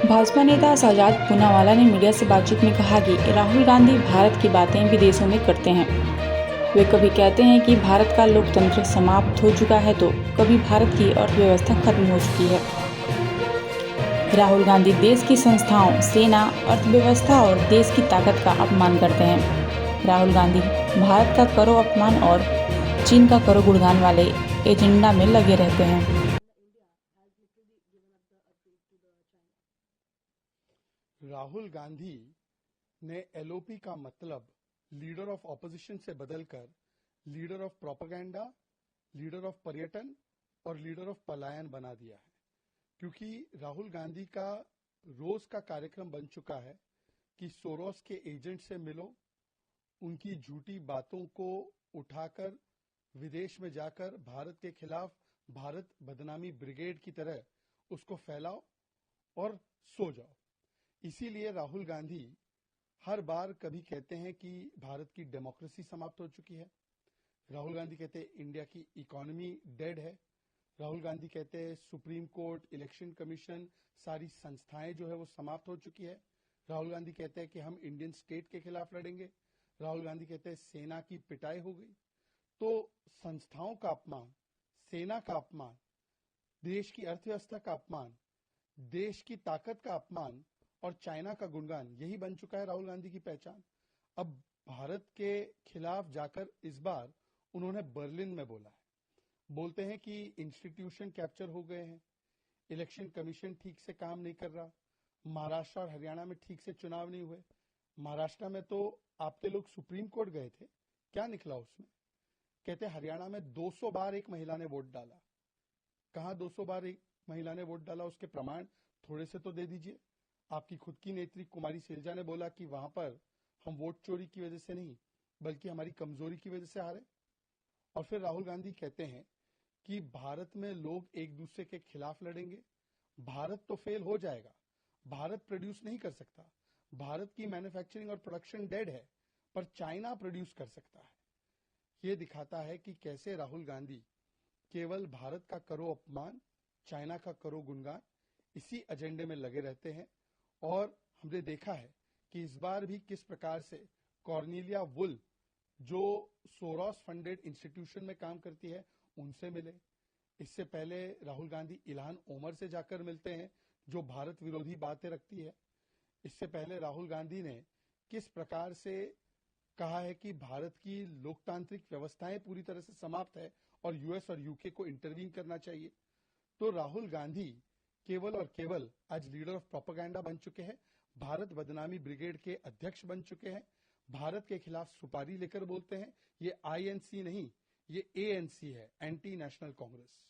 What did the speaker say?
भाजपा नेता शहजाद पूनावाला ने मीडिया से बातचीत में कहा कि राहुल गांधी भारत की बातें विदेशों में करते हैं। वे कभी कहते हैं कि भारत का लोकतंत्र समाप्त हो चुका है तो कभी भारत की अर्थव्यवस्था खत्म हो चुकी है। राहुल गांधी देश की संस्थाओं, सेना, अर्थव्यवस्था और देश की ताकत का अपमान करते हैं। राहुल गांधी भारत का करो अपमान और चीन का करो गुणगान वाले एजेंडा में लगे रहते हैं। राहुल गांधी ने एलओपी का मतलब लीडर ऑफ ऑपोजिशन से बदलकर leader of propaganda, leader of पर्यटन और लीडर ऑफ पलायन बना दिया है, क्योंकि राहुल गांधी का रोज का कार्यक्रम बन चुका है कि सोरोस के एजेंट से मिलो, उनकी झूठी बातों को उठाकर विदेश में जाकर भारत के खिलाफ भारत बदनामी ब्रिगेड की तरह उसको फैलाओ और सो जाओ। इसीलिए राहुल गांधी हर बार कभी कहते हैं कि भारत की डेमोक्रेसी समाप्त हो चुकी है, राहुल गांधी कहते हैं इंडिया की इकोनॉमी डेड है, राहुल गांधी कहते हैं सुप्रीम कोर्ट, इलेक्शन कमीशन, सारी संस्थाएं जो है वो समाप्त हो चुकी है, राहुल गांधी कहते हैं कि हम इंडियन स्टेट के खिलाफ लड़ेंगे, राहुल गांधी कहते हैं सेना की पिटाई हो गई। तो संस्थाओं का अपमान, सेना का अपमान, देश की अर्थव्यवस्था का अपमान, देश की ताकत का अपमान और चाइना का गुणगान, यही बन चुका है राहुल गांधी की पहचान। अब भारत के खिलाफ जाकर इस बार उन्होंने बर्लिन में बोला है, बोलते हैं कि इंस्टीट्यूशन कैप्चर हो गए हैं, इलेक्शन कमीशन ठीक से काम नहीं कर रहा, महाराष्ट्र और हरियाणा में ठीक से चुनाव नहीं हुए। महाराष्ट्र में तो आपके लोग सुप्रीम कोर्ट गए थे, क्या निकला उसमें? कहते हरियाणा में 200 बार एक महिला ने वोट डाला। कहां 200 बार एक महिला ने वोट डाला, उसके प्रमाण थोड़े से तो दे दीजिए। आपकी खुद की नेत्री कुमारी सैलजा ने बोला कि वहां पर हम वोट चोरी की वजह से नहीं बल्कि हमारी कमजोरी की वजह से हारे। और फिर राहुल गांधी कहते हैं कि भारत में लोग एक दूसरे के खिलाफ लड़ेंगे, भारत तो फेल हो जाएगा, भारत प्रोड्यूस नहीं कर सकता, भारत की मैन्युफैक्चरिंग और प्रोडक्शन डेड है, पर चाइना प्रोड्यूस कर सकता है। ये दिखाता है कि कैसे राहुल गांधी केवल भारत का करो अपमान, चाइना का करो गुणगान, इसी एजेंडे में लगे रहते हैं। और हमने देखा है कि इस बार भी किस प्रकार से कॉर्नेलिया वुल्फ, जो सोरोस फंडेड इंस्टीट्यूशन में काम करती है, उनसे मिले। इससे पहले राहुल गांधी इल्हान ओमर से जाकर मिलते हैं, जो भारत विरोधी बातें रखती है। इससे पहले राहुल गांधी ने किस प्रकार से कहा है कि भारत की लोकतांत्रिक व्यवस्थाएं पूरी तरह से समाप्त है और यूएस और यूके को इंटरवीन करना चाहिए। तो राहुल गांधी केवल और केवल आज लीडर ऑफ प्रोपेगेंडा बन चुके हैं, भारत बदनामी ब्रिगेड के अध्यक्ष बन चुके हैं, भारत के खिलाफ सुपारी लेकर बोलते हैं। ये आईएनसी नहीं, ये एएनसी है, एंटी नेशनल कांग्रेस।